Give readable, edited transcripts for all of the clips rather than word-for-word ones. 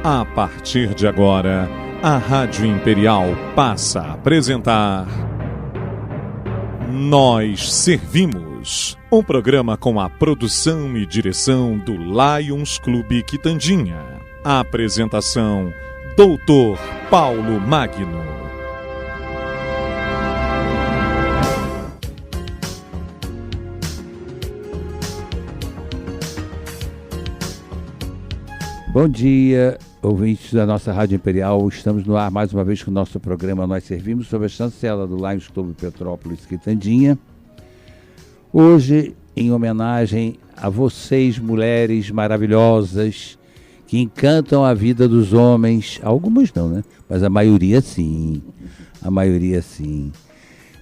A partir de agora, a Rádio Imperial passa a apresentar Nós Servimos, um programa com a produção e direção do Lions Clube Quitandinha. A apresentação, Dr. Paulo Magno. Bom dia, ouvintes da nossa Rádio Imperial. Estamos no ar mais uma vez com o nosso programa Nós Servimos, sob a chancela do Lions Clube Petrópolis Quitandinha. Hoje, em homenagem a vocês, mulheres maravilhosas, que encantam a vida dos homens. Algumas não, né? Mas a maioria sim. A maioria sim.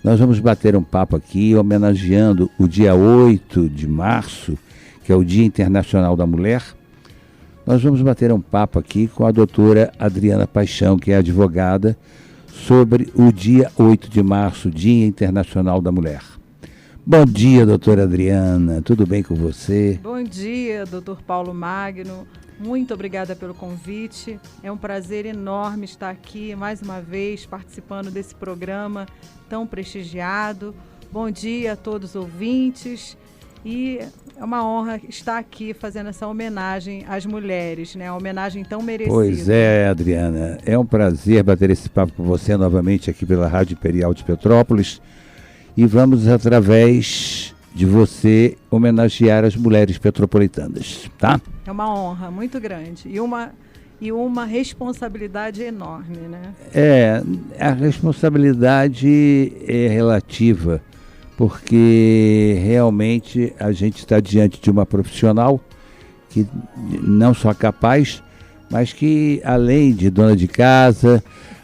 Nós vamos bater um papo aqui, homenageando o dia 8 de março, que é o Dia Internacional da Mulher. Nós vamos bater um papo aqui com a doutora Adriana Paixão, que é advogada, sobre o dia 8 de março, Dia Internacional da Mulher. Bom dia, doutora Adriana, tudo bem com você? Bom dia, doutor Paulo Magno, muito obrigada pelo convite. É um prazer enorme estar aqui mais uma vez participando desse programa tão prestigiado. Bom dia a todos os ouvintes. E é uma honra estar aqui fazendo essa homenagem às mulheres, né? Uma homenagem tão merecida. Pois é, Adriana. É um prazer bater esse papo com você novamente aqui pela Rádio Imperial de Petrópolis. E vamos, através de você, homenagear as mulheres petropolitanas, tá? É uma honra muito grande e uma responsabilidade enorme, né? A responsabilidade é relativa, porque realmente a gente está diante de uma profissional que não só capaz, mas que além de dona de casa,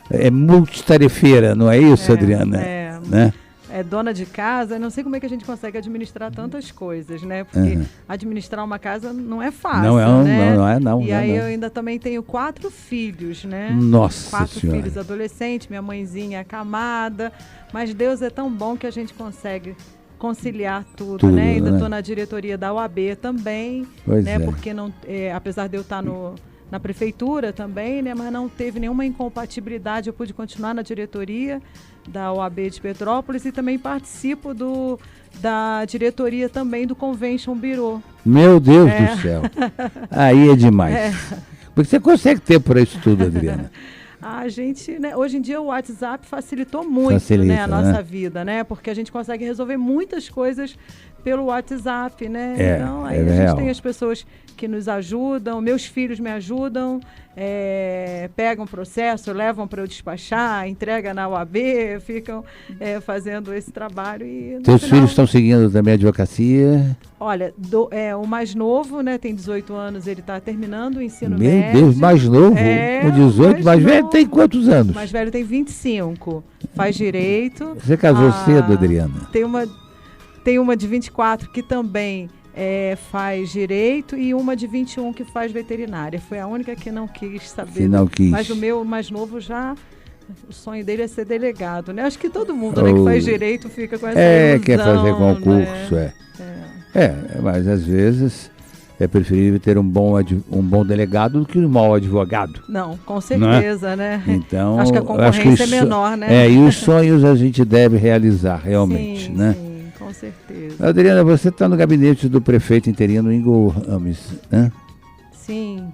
é multitarefeira, não é isso, Adriana? Né? É dona de casa, não sei como é que a gente consegue administrar tantas coisas, né? Porque administrar uma casa não é fácil, né? Não. Eu ainda também tenho 4 filhos, né? Nossa 4 Senhora. filhos adolescentes, minha mãezinha acamada, mas Deus é tão bom que a gente consegue conciliar tudo, né? Ainda estou na diretoria da OAB também, né? Porque não, apesar de eu estar na prefeitura também, né? Mas não teve nenhuma incompatibilidade, eu pude continuar na diretoria da OAB de Petrópolis e também participo da diretoria também do Convention Bureau. Meu Deus do céu, aí é demais. Porque você consegue ter por isso tudo, Adriana? A gente, né, hoje em dia o WhatsApp facilita, né, a nossa vida, né? Porque a gente consegue resolver muitas coisas pelo WhatsApp, né? Então aí a gente tem as pessoas que nos ajudam, meus filhos me ajudam, pegam processo, levam para eu despachar, entrega na UAB, ficam fazendo esse trabalho. E teus filhos estão seguindo também a advocacia? Olha, o mais novo, né, tem 18 anos, ele está terminando o ensino médio. Meu Deus, mais novo? Com 18, mais velho tem quantos anos? Mais velho tem 25, faz direito. Você casou cedo, Adriana? Tem uma de 24 que também faz direito e uma de 21 que faz veterinária. Foi a única que não quis saber. Que não quis. Mas o meu mais novo o sonho dele é ser delegado, né? Acho que todo mundo, né, que faz direito fica com essa ilusão, quer fazer concurso, né? Mas às vezes é preferível ter um bom delegado do que um mau advogado. Não, com certeza, né? Então, acho que a concorrência é menor, né? E os sonhos a gente deve realizar realmente, né? Sim, com certeza. Adriana, você está no gabinete do prefeito interino Ingo Rames, né? Sim.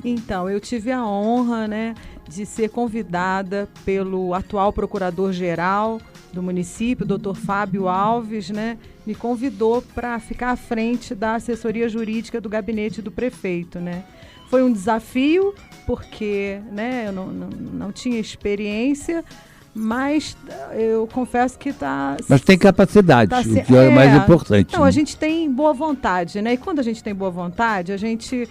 Então, eu tive a honra, né, de ser convidada pelo atual procurador-geral do município, doutor Fábio Alves, né, me convidou para ficar à frente da assessoria jurídica do gabinete do prefeito, né. Foi um desafio, porque, né, eu não tinha experiência, mas eu confesso que está... Mas tem capacidade, o que é mais importante. Então, a gente tem boa vontade, né, e quando a gente tem boa vontade, a gente...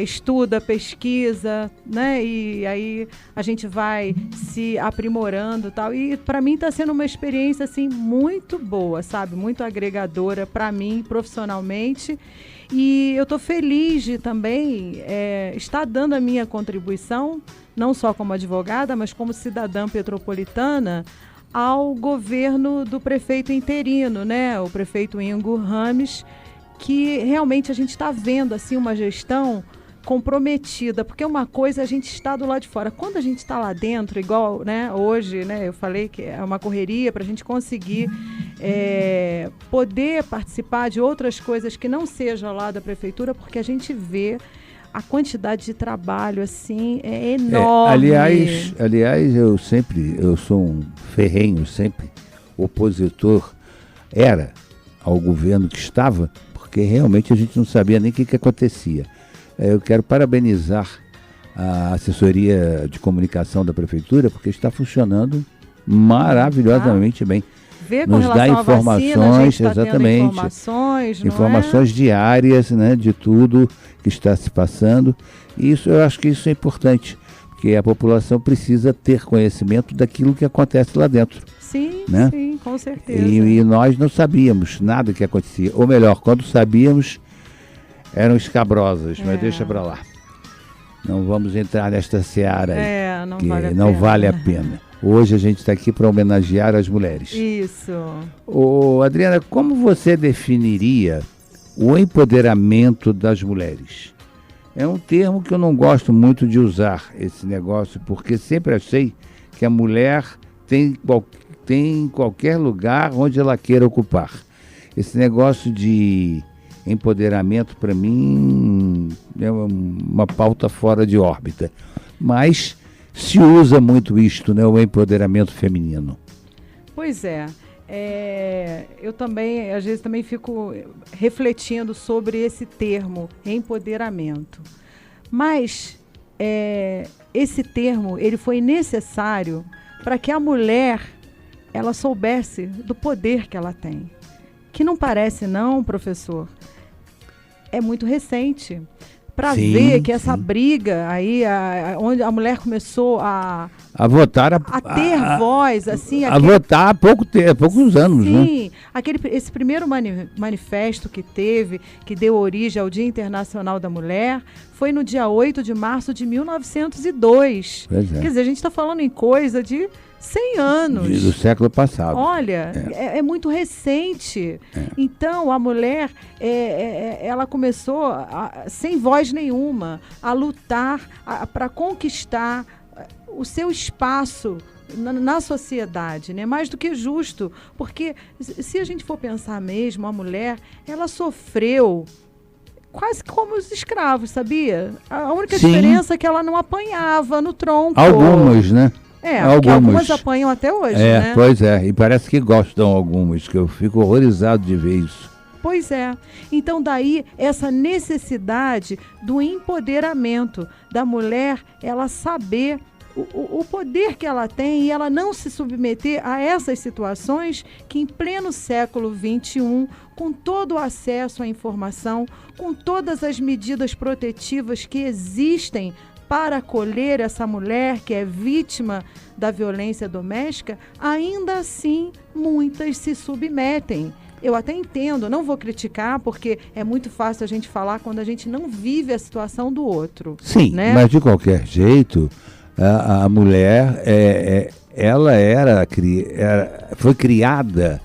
estuda, pesquisa, né? E aí a gente vai se aprimorando e tal. E para mim está sendo uma experiência assim muito boa, sabe? Muito agregadora para mim profissionalmente. E eu estou feliz de também estar dando a minha contribuição, não só como advogada, mas como cidadã petropolitana, ao governo do prefeito interino, né? O prefeito Ingo Rames, que realmente a gente está vendo assim, uma gestão comprometida, porque uma coisa é a gente está do lado de fora. Quando a gente está lá dentro, igual, né, hoje, né, eu falei que é uma correria para a gente conseguir poder participar de outras coisas que não sejam lá da prefeitura, porque a gente vê a quantidade de trabalho, assim, é enorme. Aliás, eu sou um ferrenho, sempre opositor, era ao governo que estava, porque realmente a gente não sabia nem o que acontecia. Eu quero parabenizar a assessoria de comunicação da prefeitura, porque está funcionando maravilhosamente bem. Nos dá informações, exatamente, informações diárias, né, de tudo que está se passando. E eu acho que isso é importante, porque a população precisa ter conhecimento daquilo que acontece lá dentro. Sim, né? Sim, com certeza. E nós não sabíamos nada que acontecia. Ou melhor, quando sabíamos, eram escabrosas, mas deixa para lá. Não vamos entrar nesta seara aí, não vale a pena. Hoje a gente está aqui para homenagear as mulheres. Isso. Adriana, como você definiria o empoderamento das mulheres? É um termo que eu não gosto muito de usar, esse negócio, porque sempre achei que a mulher tem em qualquer lugar onde ela queira ocupar. Esse negócio de empoderamento, para mim, é uma pauta fora de órbita. Mas se usa muito isto, né, o empoderamento feminino. Pois é. Eu também, às vezes, também fico refletindo sobre esse termo, empoderamento. Mas esse termo, ele foi necessário para que a mulher ela soubesse do poder que ela tem. Que não parece não, professor, é muito recente. Para ver que essa briga aí, onde a mulher começou a votar, a ter voz, assim... A votar há poucos anos, né? Sim, esse primeiro manifesto que teve, que deu origem ao Dia Internacional da Mulher, foi no dia 8 de março de 1902. Pois é. Quer dizer, a gente está falando em coisa de 100 anos. Do século passado. Olha, é muito recente. Então, a mulher, ela começou, sem voz nenhuma, a lutar para conquistar o seu espaço na sociedade, né? Mais do que justo. Porque, se a gente for pensar mesmo, a mulher, ela sofreu quase como os escravos, sabia? A única diferença é que ela não apanhava no tronco. Algumas, né? Algumas apanham até hoje, né? Pois é, e parece que gostam algumas, que eu fico horrorizado de ver isso. Pois é. Então, daí, essa necessidade do empoderamento da mulher, ela saber o poder que ela tem e ela não se submeter a essas situações que, em pleno século XXI, com todo o acesso à informação, com todas as medidas protetivas que existem para acolher essa mulher que é vítima da violência doméstica, ainda assim muitas se submetem. Eu até entendo, não vou criticar, porque é muito fácil a gente falar quando a gente não vive a situação do outro. Sim, né? Mas de qualquer jeito, a mulher, ela foi criada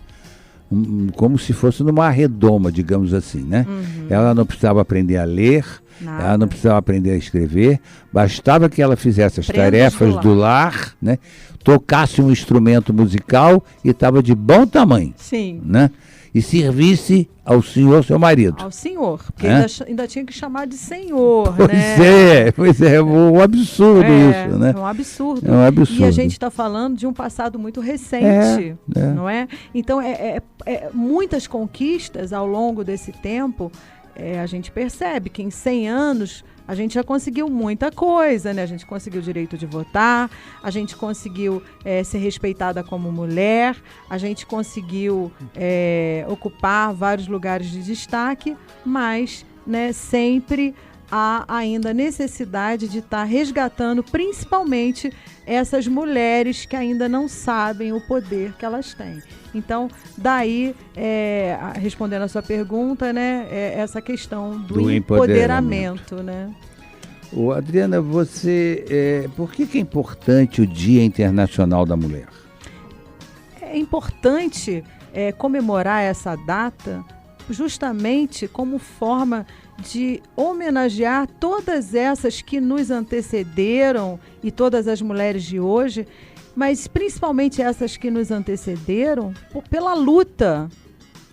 como se fosse numa redoma, digamos assim, né? Uhum. Ela não precisava aprender a ler, ela não precisava aprender a escrever, bastava que ela fizesse as tarefas do lar, né? Tocasse um instrumento musical e estava de bom tamanho. Sim. Né? E servisse ao senhor, seu marido. Ao senhor, porque ainda tinha que chamar de senhor, Pois é um absurdo isso, né? É um absurdo. É um absurdo. E a gente está falando de um passado muito recente, não é? Então, muitas conquistas ao longo desse tempo, a gente percebe que em 100 anos a gente já conseguiu muita coisa, né? A gente conseguiu o direito de votar, a gente conseguiu ser respeitada como mulher, a gente conseguiu ocupar vários lugares de destaque, mas, né, sempre há ainda necessidade de estar resgatando principalmente essas mulheres que ainda não sabem o poder que elas têm. Então, daí, respondendo a sua pergunta, né, essa questão do empoderamento, né? Adriana, por que é importante o Dia Internacional da Mulher? É importante comemorar essa data justamente como forma de homenagear todas essas que nos antecederam e todas as mulheres de hoje, mas principalmente essas que nos antecederam, pela luta,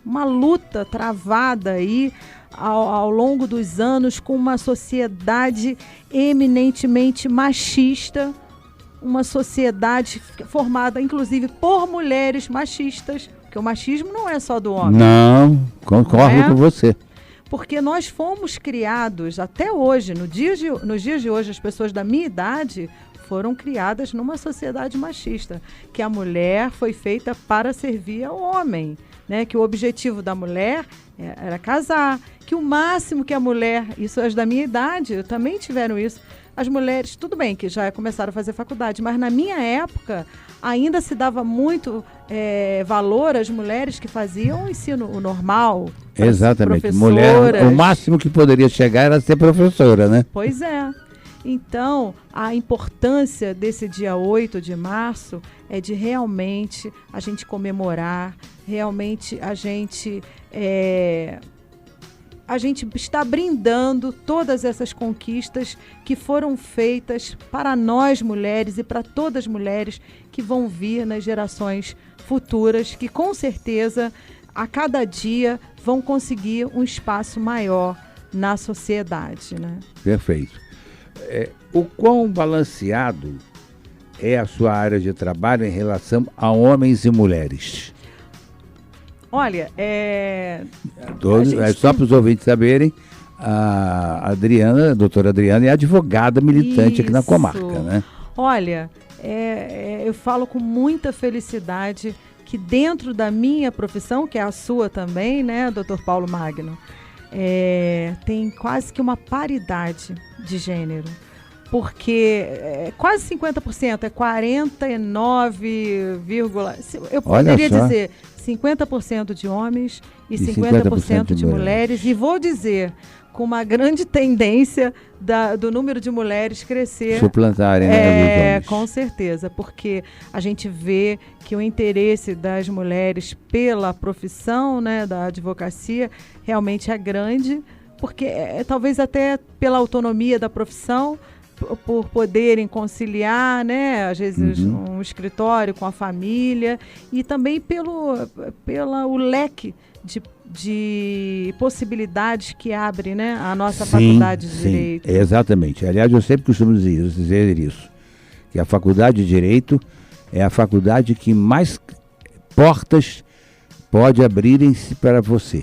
uma luta travada aí ao longo dos anos com uma sociedade eminentemente machista, uma sociedade formada inclusive por mulheres machistas, porque o machismo não é só do homem. Não, concordo com você. Porque nós fomos criados até hoje, nos dias de hoje, as pessoas da minha idade foram criadas numa sociedade machista, que a mulher foi feita para servir ao homem, né? Que o objetivo da mulher era casar, que o máximo que a mulher, isso as da minha idade, também tiveram isso, as mulheres, tudo bem que já começaram a fazer faculdade, mas na minha época ainda se dava muito valor às mulheres que faziam o ensino normal. Exatamente. Mulher, o máximo que poderia chegar era ser professora, né? Pois é. Então, a importância desse dia 8 de março é de realmente a gente comemorar, realmente a gente está brindando todas essas conquistas que foram feitas para nós mulheres e para todas as mulheres que vão vir nas gerações futuras, que com certeza a cada dia vão conseguir um espaço maior na sociedade, né? Perfeito. O quão balanceado é a sua área de trabalho em relação a homens e mulheres? Olha, só para os ouvintes saberem, a doutora Adriana é advogada militante aqui na comarca, né? Olha, eu falo com muita felicidade que dentro da minha profissão, que é a sua também, né, doutor Paulo Magno, tem quase que uma paridade de gênero, porque quase 50%, 49, eu poderia dizer 50% de homens e 50% de mulheres, e vou dizer com uma grande tendência do número de mulheres crescer. Suplantarem, né? Com certeza, porque a gente vê que o interesse das mulheres pela profissão, né, da advocacia realmente é grande, porque talvez até pela autonomia da profissão, por poderem conciliar, né, às vezes um escritório com a família, e também pelo leque de possibilidades que abre, né, a nossa faculdade de Direito. Exatamente. Aliás, eu sempre costumo dizer isso, que a faculdade de Direito é a faculdade que mais portas pode abrirem-se para você,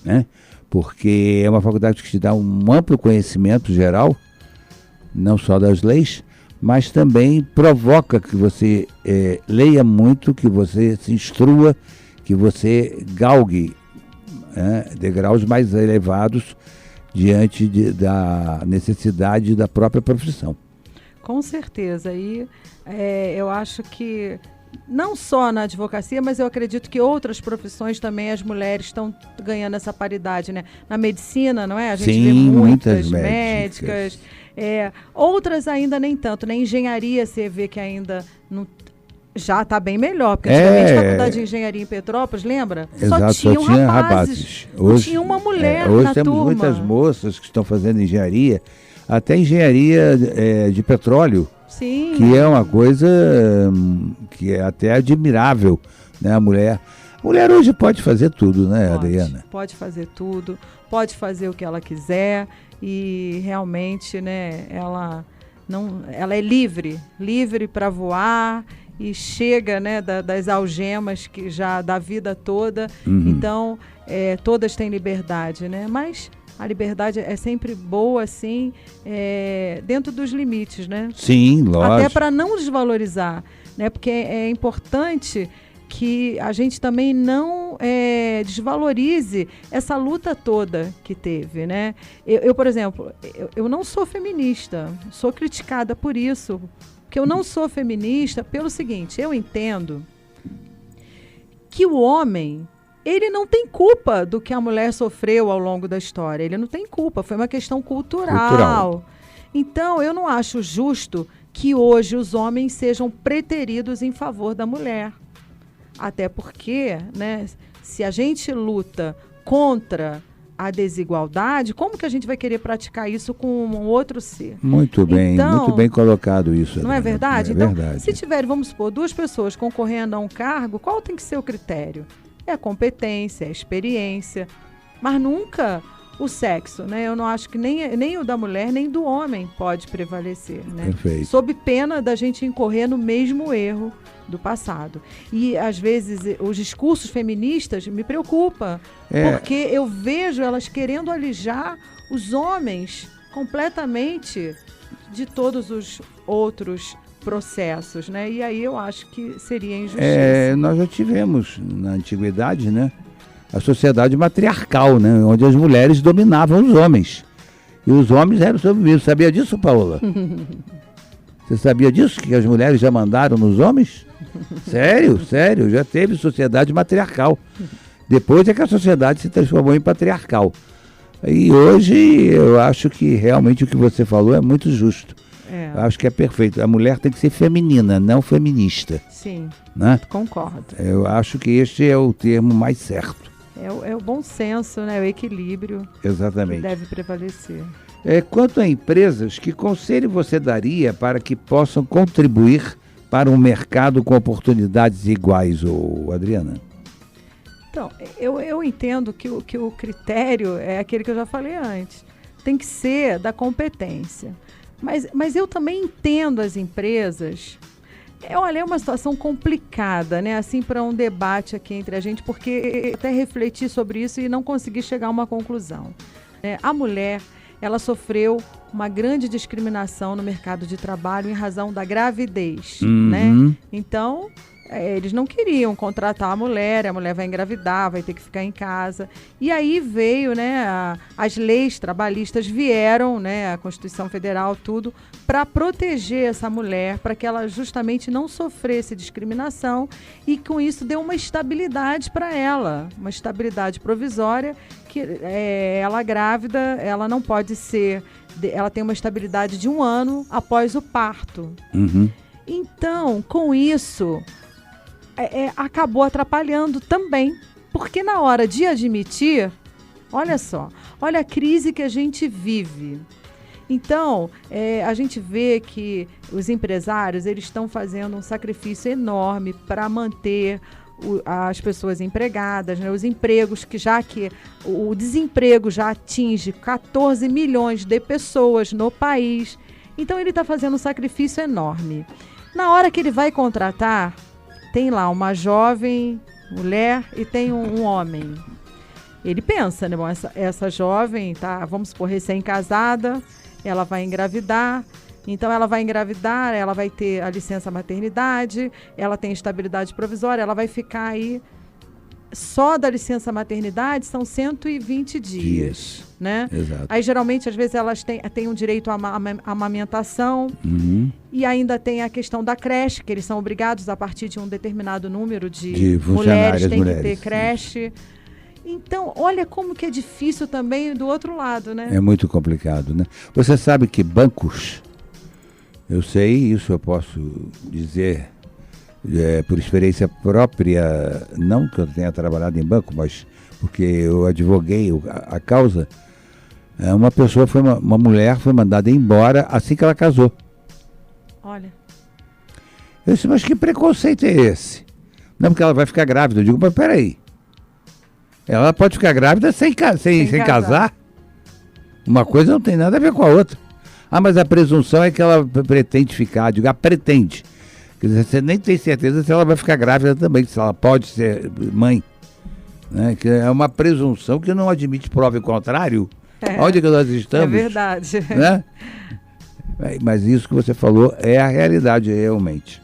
né? Porque é uma faculdade que te dá um amplo conhecimento geral, não só das leis, mas também provoca que você leia muito, que você se instrua, que você galgue degraus mais elevados diante da necessidade da própria profissão. Com certeza. E eu acho que não só na advocacia, mas eu acredito que outras profissões também as mulheres estão ganhando essa paridade, né? Na medicina, não é? A gente vê muitas médicas. Outras ainda nem tanto. Na engenharia você vê que ainda não, já está bem melhor, porque antigamente a faculdade de engenharia em Petrópolis, lembra? Exato, só tinha rapazes. Hoje, não tinha uma mulher hoje na temos turma. Muitas moças que estão fazendo engenharia, até engenharia de petróleo. Sim. Que é uma coisa que é até admirável, né? A mulher hoje pode fazer tudo, né, Adriana? Pode fazer tudo, pode fazer o que ela quiser e realmente, né, ela é livre para voar e chega, né, das algemas que já da vida toda. Então, todas têm liberdade, né? Mas a liberdade é sempre boa, assim, dentro dos limites, né? Sim, lógico. Até para não desvalorizar, né? Porque é importante que a gente também não desvalorize essa luta toda que teve, né? Eu, por exemplo, eu não sou feminista, sou criticada por isso, porque eu não sou feminista pelo seguinte: eu entendo que o homem, ele não tem culpa do que a mulher sofreu ao longo da história. Ele não tem culpa, foi uma questão cultural. Então, eu não acho justo que hoje os homens sejam preteridos em favor da mulher. Até porque, né, se a gente luta contra a desigualdade, como que a gente vai querer praticar isso com um outro ser? Muito bem, então, muito bem colocado isso. Não é verdade? É então, verdade. se tiver, vamos supor, 2 pessoas concorrendo a um cargo, qual tem que ser o critério? É a competência, é a experiência, mas nunca o sexo, né? Eu não acho que nem o da mulher, nem do homem pode prevalecer, né? Perfeito. Sob pena da gente incorrer no mesmo erro do passado. E, às vezes, os discursos feministas me preocupam, porque eu vejo elas querendo alijar os homens completamente de todos os outros processos, né? E aí eu acho que seria injustiça. Nós já tivemos, na antiguidade, né, a sociedade matriarcal, né, onde as mulheres dominavam os homens. E os homens eram submissos. Sabia disso, Paola? Você sabia disso? Que as mulheres já mandaram nos homens? Sério, já teve sociedade matriarcal. Depois é que a sociedade se transformou em patriarcal. E hoje eu acho que realmente o que você falou é muito justo. Eu acho que é perfeito. A mulher tem que ser feminina, não feminista. Sim, né? Concordo. Eu acho que este é o termo mais certo. É o bom senso, né? O equilíbrio. Exatamente. Que deve prevalecer. Quanto a empresas, que conselho você daria para que possam contribuir para um mercado com oportunidades iguais, Adriana? Então, eu entendo que o critério é aquele que eu já falei antes. Tem que ser da competência. Mas eu também entendo as empresas. Olha, é uma situação complicada, né? Assim, para um debate aqui entre a gente, porque eu até refleti sobre isso e não consegui chegar a uma conclusão. A mulher, ela sofreu uma grande discriminação no mercado de trabalho em razão da gravidez, né? Então, eles não queriam contratar a mulher vai engravidar, vai ter que ficar em casa. E aí veio, né, as leis trabalhistas vieram, né, a Constituição Federal, tudo, para proteger essa mulher, para que ela justamente não sofresse discriminação e com isso deu uma estabilidade para ela, uma estabilidade provisória, que ela grávida, ela não pode ser, ela tem uma estabilidade de 1 ano após o parto. Então, com isso, acabou atrapalhando também, porque na hora de admitir, olha só, olha a crise que a gente vive. Então, a gente vê que os empresários, eles estão fazendo um sacrifício enorme para manter as pessoas empregadas, né? Os empregos, que o desemprego já atinge 14 milhões de pessoas no país. Então, ele está fazendo um sacrifício enorme. Na hora que ele vai contratar, tem lá uma jovem mulher e tem um homem. Ele pensa, né? Bom, essa jovem, tá, vamos supor, recém-casada, ela vai engravidar. Então, ela vai engravidar, ela vai ter a licença maternidade, ela tem estabilidade provisória, ela vai ficar aí, só da licença maternidade são 120 dias. Né? Exato. Aí, geralmente, às vezes, elas têm um direito à amamentação. E ainda tem a questão da creche, que eles são obrigados, a partir de um determinado número de mulheres, tem que ter creche. Então, olha como que é difícil também do outro lado, né? É muito complicado, né? Você sabe que bancos, eu sei, isso eu posso dizer por experiência própria, não que eu tenha trabalhado em banco, mas porque eu advoguei a causa. Uma mulher foi mandada embora assim que ela casou. Olha. Eu disse, mas que preconceito é esse? Não, porque ela vai ficar grávida. Eu digo, mas peraí. Ela pode ficar grávida sem casar? Uma coisa não tem nada a ver com a outra. Mas a presunção é que ela pretende ficar. Eu digo, pretende. Quer dizer, você nem tem certeza se ela vai ficar grávida também, se ela pode ser mãe. Né? Que é uma presunção que não admite prova em contrário. Onde que nós estamos? É verdade. Né? Mas isso que você falou é a realidade, realmente.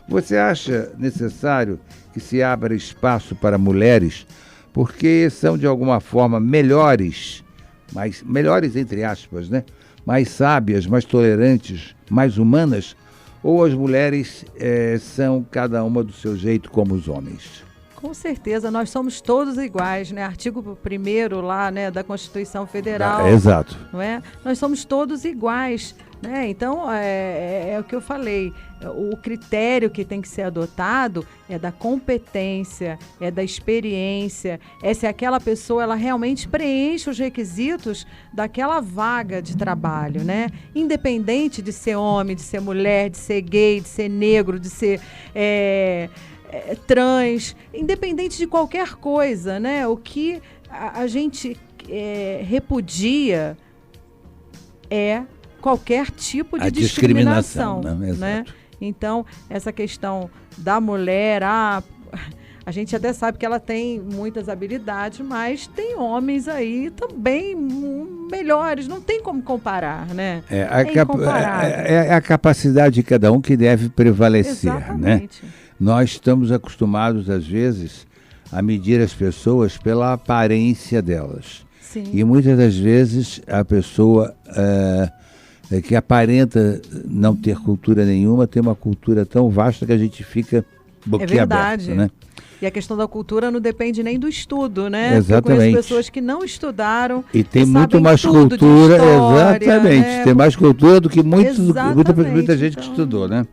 Você acha necessário que se abra espaço para mulheres porque são de alguma forma melhores entre aspas, né? Mais sábias, mais tolerantes, mais humanas? Ou as mulheres são cada uma do seu jeito como os homens? Com certeza, nós somos todos iguais, né? Artigo 1º lá, né, da Constituição Federal. Exato. Não é? Nós somos todos iguais, né? Então, é o que eu falei, o critério que tem que ser adotado é da competência, é da experiência, é se aquela pessoa ela realmente preenche os requisitos daquela vaga de trabalho, né? Independente de ser homem, de ser mulher, de ser gay, de ser negro, de ser trans, independente de qualquer coisa, né? O que a gente repudia é qualquer tipo de discriminação, né? Então, essa questão da mulher, a gente até sabe que ela tem muitas habilidades, mas tem homens aí também melhores, não tem como comparar, né? É a capacidade de cada um que deve prevalecer, exatamente, né? Nós estamos acostumados, às vezes, a medir as pessoas pela aparência delas. Sim. E muitas das vezes a pessoa que aparenta não ter cultura nenhuma, tem uma cultura tão vasta que a gente fica boquiaberto, né? E a questão da cultura não depende nem do estudo, né? Exatamente. Eu conheço pessoas que não estudaram e tem que muito mais cultura, exatamente, né? Tem mais cultura do que muita gente que então estudou, né?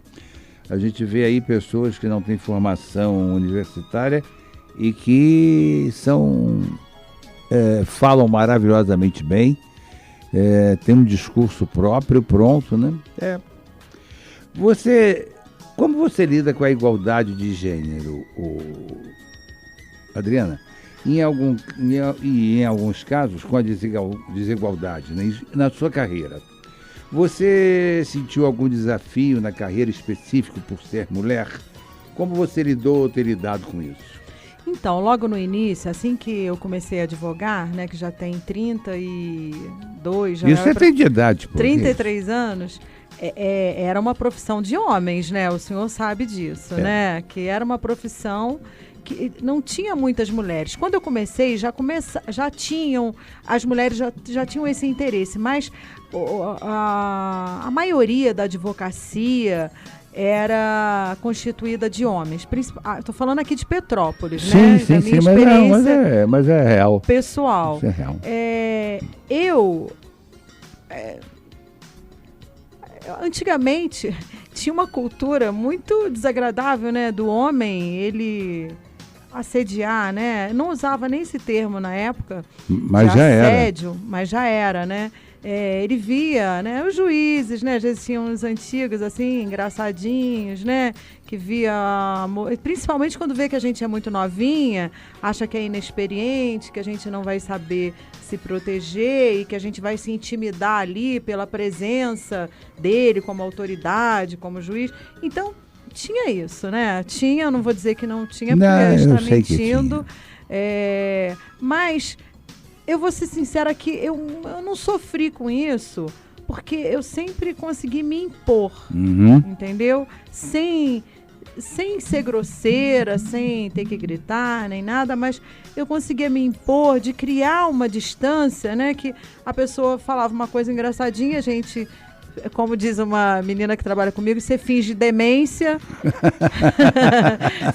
A gente vê aí pessoas que não têm formação universitária e que falam maravilhosamente bem, tem um discurso próprio, pronto, né? Como você lida com a igualdade de gênero, Adriana? Em alguns casos, com a desigualdade, né? Na sua carreira. Você sentiu algum desafio na carreira específico por ser mulher? Como você lidou ou tem lidado com isso? Então, logo no início, assim que eu comecei a advogar, né, que já tem 32... Isso é de idade, pô. 33 anos, era uma profissão de homens, né? O senhor sabe disso, né? Que era uma profissão que não tinha muitas mulheres. Quando eu comecei, já tinham, as mulheres já tinham esse interesse, mas a maioria da advocacia era constituída de homens. Estou falando aqui de Petrópolis, né? Sim, da minha experiência mas é real. Pessoal. Isso é real. Antigamente tinha uma cultura muito desagradável, né? Do homem, ele assediar, né? Não usava nem esse termo na época, mas de já assédio, era. mas já era, né? Ele via, né, os juízes, né, às vezes tinham uns antigos, assim, engraçadinhos, né, que via, principalmente quando vê que a gente é muito novinha, acha que é inexperiente, que a gente não vai saber se proteger e que a gente vai se intimidar ali pela presença dele como autoridade, como juiz. Então, tinha isso, né? Tinha, eu não vou dizer que não tinha, porque a gente está mentindo. Mas eu vou ser sincera que eu não sofri com isso, porque eu sempre consegui me impor, entendeu? Sem ser grosseira, sem ter que gritar, nem nada, mas eu conseguia me impor, de criar uma distância, né? Que a pessoa falava uma coisa engraçadinha, a gente... Como diz uma menina que trabalha comigo, você finge demência,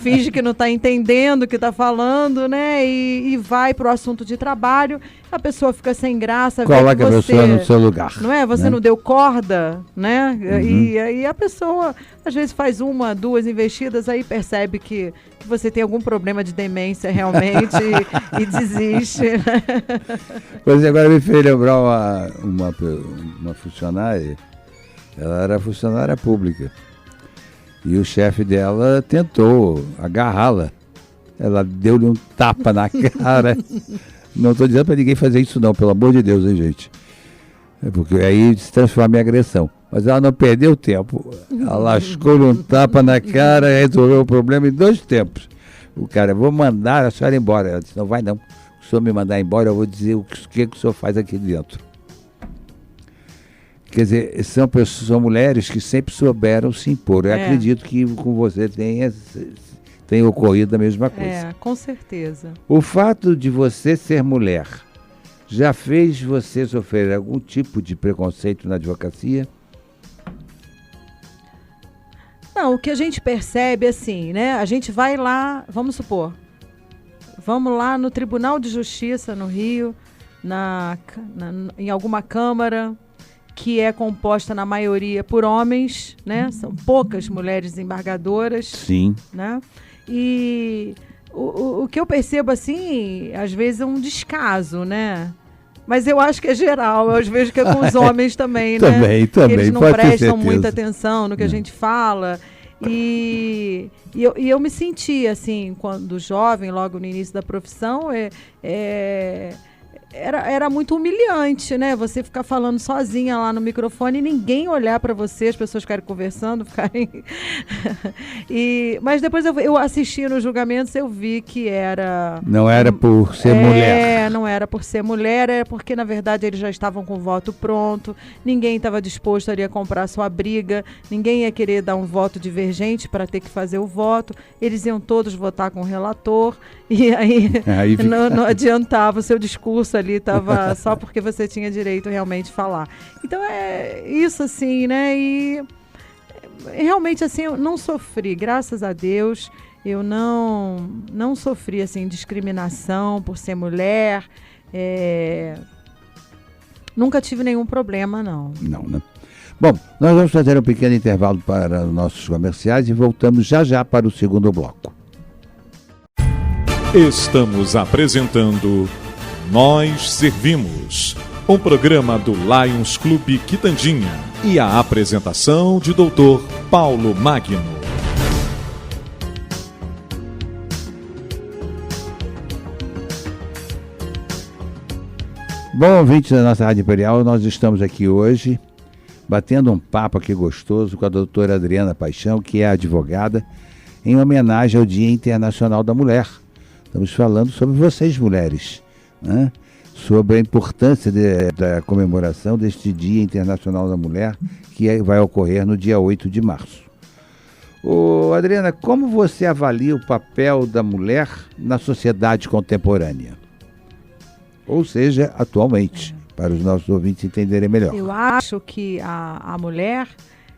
finge que não está entendendo o que está falando, né? E vai para o assunto de trabalho, a pessoa fica sem graça. Coloca a pessoa no seu lugar. Não é? Você não deu corda, né? E aí a pessoa, às vezes, faz 1, 2 investidas, aí percebe que você tem algum problema de demência realmente e desiste. Né? Pois agora me fez lembrar uma funcionária. Ela era funcionária pública e o chefe dela tentou agarrá-la. Ela deu-lhe um tapa na cara. Não estou dizendo para ninguém fazer isso não, pelo amor de Deus, hein, gente? Porque aí se transforma em agressão. Mas ela não perdeu tempo. Ela lascou-lhe um tapa na cara e resolveu o problema em 2 tempos. O cara, vou mandar a senhora embora. Ela disse, não vai não. Se o senhor me mandar embora, eu vou dizer o que o senhor faz aqui dentro. Quer dizer, são mulheres que sempre souberam se impor. Eu acredito que com você tenha ocorrido a mesma coisa. Com certeza. O fato de você ser mulher já fez você sofrer algum tipo de preconceito na advocacia? Não, o que a gente percebe assim, né? A gente vai lá, vamos supor, vamos lá no Tribunal de Justiça no Rio, em alguma Câmara, que é composta na maioria por homens, né? São poucas mulheres desembargadoras. Sim. Né? E o que eu percebo, assim, às vezes é um descaso, né? Mas eu acho que é geral, eu vejo que é com os homens também, né? Também. Eles não pode ter prestam certeza. muita atenção no que a gente fala. E eu me senti, assim, quando jovem, logo no início da profissão, era muito humilhante, né? Você ficar falando sozinha lá no microfone e ninguém olhar para você, as pessoas ficarem conversando, mas depois eu assisti nos julgamentos, eu vi que era... Não era por ser mulher. Não era por ser mulher, é porque, na verdade, eles já estavam com o voto pronto, ninguém estava disposto a comprar sua briga, ninguém ia querer dar um voto divergente para ter que fazer o voto, eles iam todos votar com o relator, e aí não adiantava, o seu discurso ali estava só porque você tinha direito realmente de falar. Então é isso, assim, né? E realmente, assim, eu não sofri, graças a Deus, eu não sofri, assim, discriminação por ser mulher, nunca tive nenhum problema, não. Não, né? Bom, nós vamos fazer um pequeno intervalo para os nossos comerciais e voltamos já para o segundo bloco. Estamos apresentando Nós Servimos, um programa do Lions Clube Quitandinha e a apresentação de Dr. Paulo Magno. Bom, ouvintes da nossa Rádio Imperial, nós estamos aqui hoje batendo um papo aqui gostoso com a doutora Adriana Paixão, que é advogada, em homenagem ao Dia Internacional da Mulher. Estamos falando sobre vocês, mulheres, né? Sobre a importância da comemoração deste Dia Internacional da Mulher, que vai ocorrer no dia 8 de março. Adriana, como você avalia o papel da mulher na sociedade contemporânea? Ou seja, atualmente, para os nossos ouvintes entenderem melhor. Eu acho que a mulher,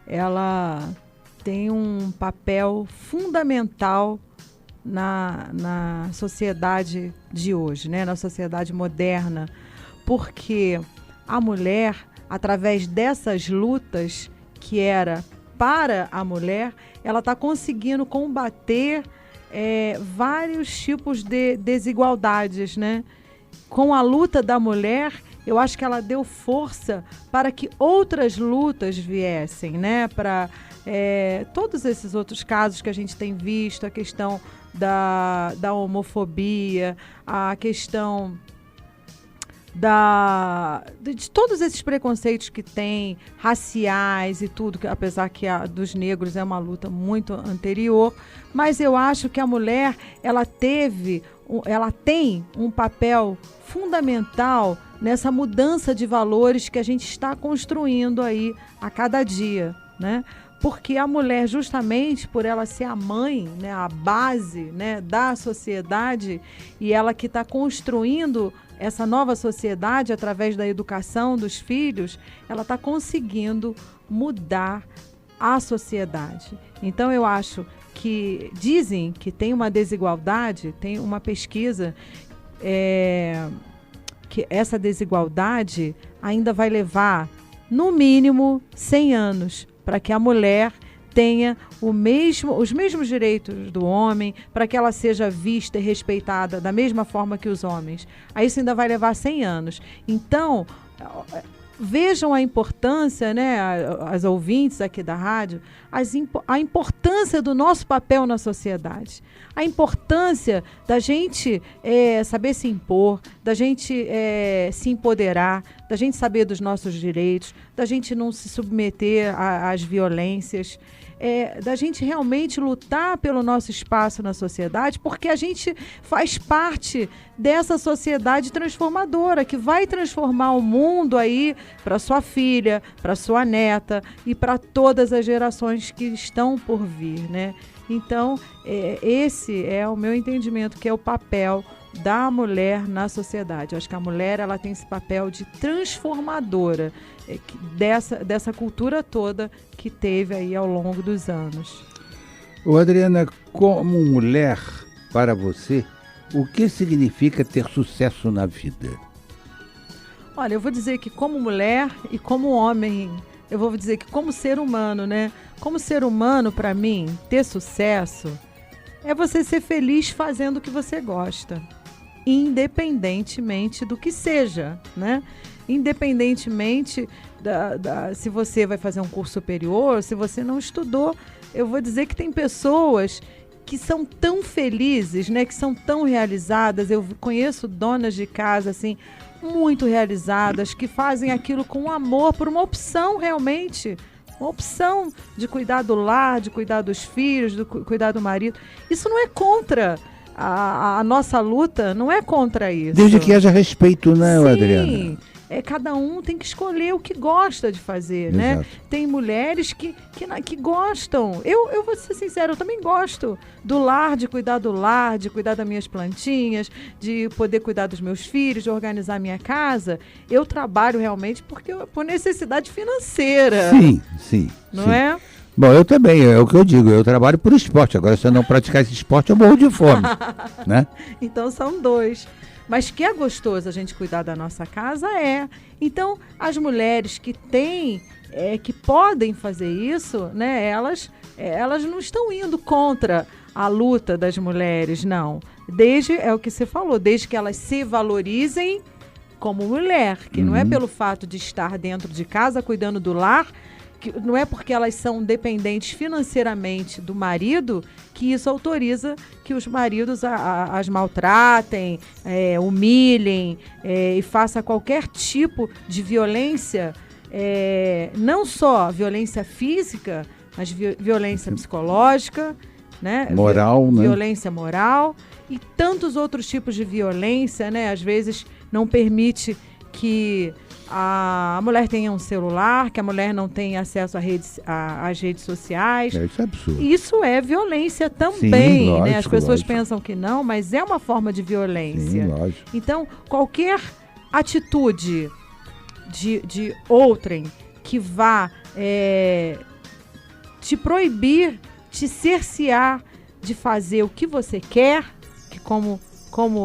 ela tem um papel fundamental na sociedade de hoje, né? Na sociedade moderna, porque a mulher, através dessas lutas que era para a mulher, ela está conseguindo combater vários tipos de desigualdades, né? Com a luta da mulher, eu acho que ela deu força para que outras lutas viessem, né? Para todos esses outros casos que a gente tem visto, a questão da homofobia, a questão de todos esses preconceitos que tem, raciais e tudo, que, apesar que a dos negros é uma luta muito anterior, mas eu acho que a mulher, ela tem um papel fundamental nessa mudança de valores que a gente está construindo aí a cada dia, né? Porque a mulher, justamente por ela ser a mãe, né, a base, né, da sociedade, e ela que está construindo essa nova sociedade através da educação dos filhos, ela está conseguindo mudar a sociedade. Então, eu acho que dizem que tem uma desigualdade, tem uma pesquisa que essa desigualdade ainda vai levar, no mínimo, 100 anos, para que a mulher tenha os mesmos direitos do homem, para que ela seja vista e respeitada da mesma forma que os homens. Aí isso ainda vai levar 100 anos. Então, vejam a importância, né, as ouvintes aqui da rádio, a importância do nosso papel na sociedade. A importância da gente saber se impor, da gente se empoderar, da gente saber dos nossos direitos, da gente não se submeter às violências, da gente realmente lutar pelo nosso espaço na sociedade, porque a gente faz parte dessa sociedade transformadora, que vai transformar o mundo aí para sua filha, para sua neta e para todas as gerações que estão por vir, né? Então, esse é o meu entendimento, que é o papel da mulher na sociedade. Eu acho que a mulher, ela tem esse papel de transformadora dessa cultura toda que teve aí ao longo dos anos. Adriana, como mulher, para você, O que significa ter sucesso na vida? Olha, eu vou dizer que como mulher e como homem, eu vou dizer que como ser humano, né? Como ser humano, para mim, ter sucesso é você ser feliz fazendo o que você gosta, independentemente do que seja, né? Independentemente se você vai fazer um curso superior, se você não estudou, eu vou dizer que tem pessoas que são tão felizes, né? Que são tão realizadas. Eu conheço donas de casa, assim, muito realizadas, que fazem aquilo com amor, por uma opção realmente, uma opção de cuidar do lar, de cuidar dos filhos, de cuidar do marido. Isso não é contra a nossa luta, não é contra isso. Desde que haja respeito, não, Adriana? Sim, cada um tem que escolher o que gosta de fazer, Exato. né? Tem mulheres que gostam. Eu vou ser sincera, eu também gosto do lar, de cuidar do lar, de cuidar das minhas plantinhas, de poder cuidar dos meus filhos, de organizar minha casa. Eu trabalho realmente por necessidade financeira. Sim. Não sim. é? Bom, eu também, é o que eu digo, eu trabalho por esporte. Agora, se eu não praticar esse esporte, eu morro de fome, né? Então, são dois. Mas que é gostoso a gente cuidar da nossa casa, é. Então, as mulheres que têm, que podem fazer isso, né? Elas não estão indo contra a luta das mulheres, não. É o que você falou, desde que elas se valorizem como mulher, que não é pelo fato de estar dentro de casa, cuidando do lar, que não é porque elas são dependentes financeiramente do marido que isso autoriza que os maridos as maltratem, humilhem e façam qualquer tipo de violência, não só violência física, mas violência psicológica, né? Moral, né? Violência moral e tantos outros tipos de violência, né? Às vezes não permite que a mulher tenha um celular, que a mulher não tenha acesso às redes sociais. Isso é absurdo. Isso é violência também, Sim, lógico, né? As pessoas lógico. pensam que não, mas é uma forma de violência. Sim, lógico. Então, qualquer atitude de outrem que vá te proibir, te cercear de fazer o que você quer, que como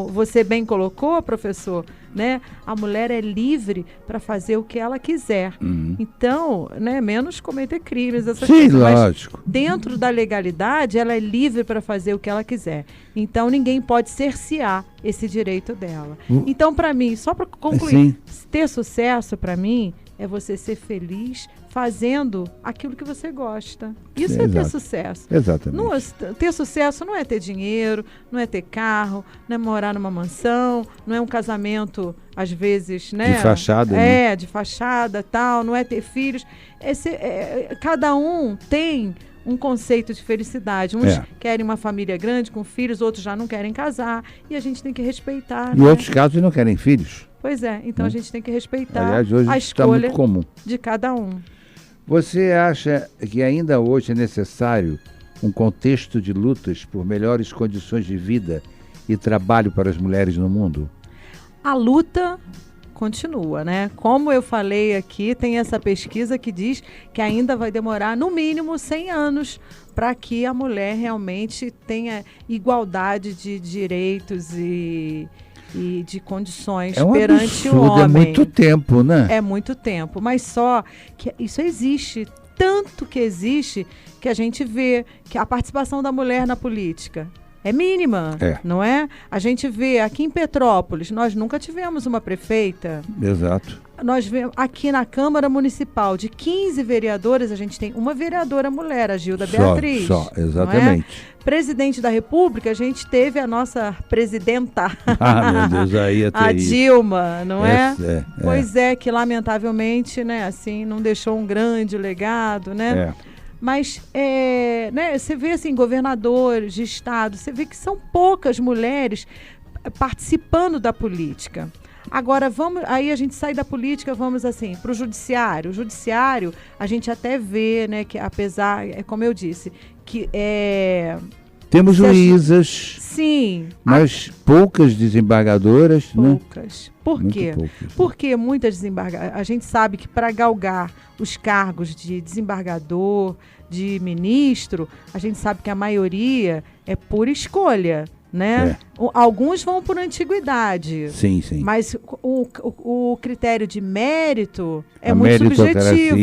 você bem colocou, professor, né? A mulher é livre para fazer o que ela quiser. Então, né, menos cometer crimes, essas Sim, coisas. lógico. Mas dentro da legalidade, ela é livre para fazer o que ela quiser. Então, ninguém pode cercear esse direito dela. Então, para mim, só para concluir, ter sucesso, para mim, é você ser feliz fazendo aquilo que você gosta. Isso é ter sucesso. Exatamente. Ter sucesso não é ter dinheiro, não é ter carro, não é morar numa mansão, não é um casamento, às vezes, né? De fachada. Né? De fachada, tal, não é ter filhos. Cada um tem um conceito de felicidade. Uns querem uma família grande com filhos, outros já não querem casar. E a gente tem que respeitar. Em outros casos não querem filhos. Pois é, então a gente tem que respeitar. Aliás, hoje a está escolha muito comum. De cada um. Você acha que ainda hoje é necessário um contexto de lutas por melhores condições de vida e trabalho para as mulheres no mundo? A luta continua, né? Como eu falei aqui, tem essa pesquisa que diz que ainda vai demorar no mínimo 100 anos para que a mulher realmente tenha igualdade de direitos e de condições perante o homem. É muito tempo, né? É muito tempo, mas só que isso existe, tanto que existe, que a gente vê que a participação da mulher na política é mínima, não é? A gente vê aqui em Petrópolis, nós nunca tivemos uma prefeita. Exato. Nós vemos aqui na Câmara Municipal, de 15 vereadoras, a gente tem uma vereadora mulher, a Gilda Beatriz. Só, exatamente. Presidente da República, a gente teve a nossa presidenta, meu Deus, aí é a Dilma, não é? Pois é, que lamentavelmente, né, assim, não deixou um grande legado, né? Mas, né, você vê assim, governadores de estado, você vê que são poucas mulheres participando da política. Agora, aí a gente sai da política, vamos assim, para o judiciário. O judiciário, a gente até vê, né, que apesar, como eu disse, que temos juízas. Sim. Mas poucas desembargadoras, poucas. né? Por quê? Porque muitas desembargadoras, a gente sabe que para galgar os cargos de desembargador, de ministro, a gente sabe que a maioria é por escolha. né? Alguns vão por antiguidade. Sim, sim. Mas o critério de mérito é a muito subjetivo.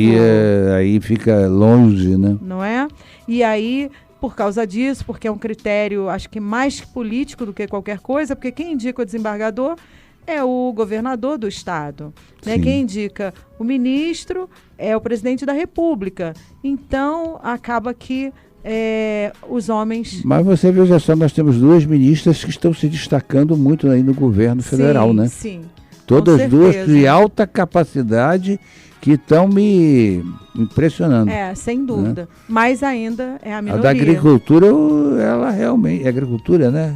Aí fica longe, né? Não é? E aí, por causa disso, porque é um critério, acho que mais político do que qualquer coisa, porque quem indica o desembargador é o governador do estado, né? Quem indica o ministro é o presidente da República. Então, acaba que os homens... Mas você veja só, nós temos duas ministras que estão se destacando muito aí no governo federal, né? Sim, todas duas de alta capacidade que estão me impressionando. Sem dúvida. Né? Mas ainda é a minoria. A da agricultura, ela realmente... É agricultura, né?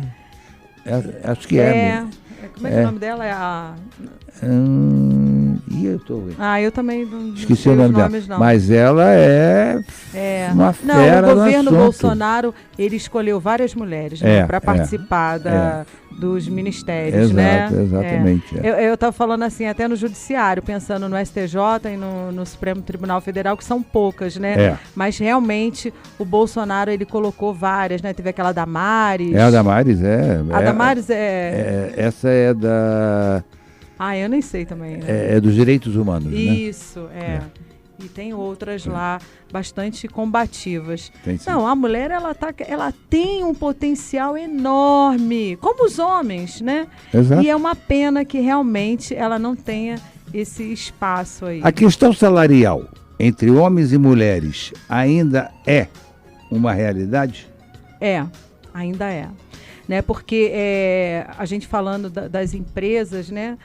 Acho que é. Como é que o nome dela é a... eu tô vendo. Eu também não esqueci sei o nome os nomes, dela. não. Mas ela é uma fera. O governo Bolsonaro, ele escolheu várias mulheres, né, para participar dos ministérios, né? Exatamente. Eu estava falando assim, até no judiciário, pensando no STJ e no Supremo Tribunal Federal, que são poucas, né? Mas realmente o Bolsonaro, ele colocou várias, né? Teve aquela Damares. A Damares A Damares essa é da... eu nem sei também. Né? É dos direitos humanos, Isso, né? E tem outras lá bastante combativas. Não, a mulher ela tem um potencial enorme, como os homens, né? Exato. E é uma pena que realmente ela não tenha esse espaço aí. A questão salarial entre homens e mulheres ainda é uma realidade? Ainda é. Né? Porque a gente falando das empresas, né?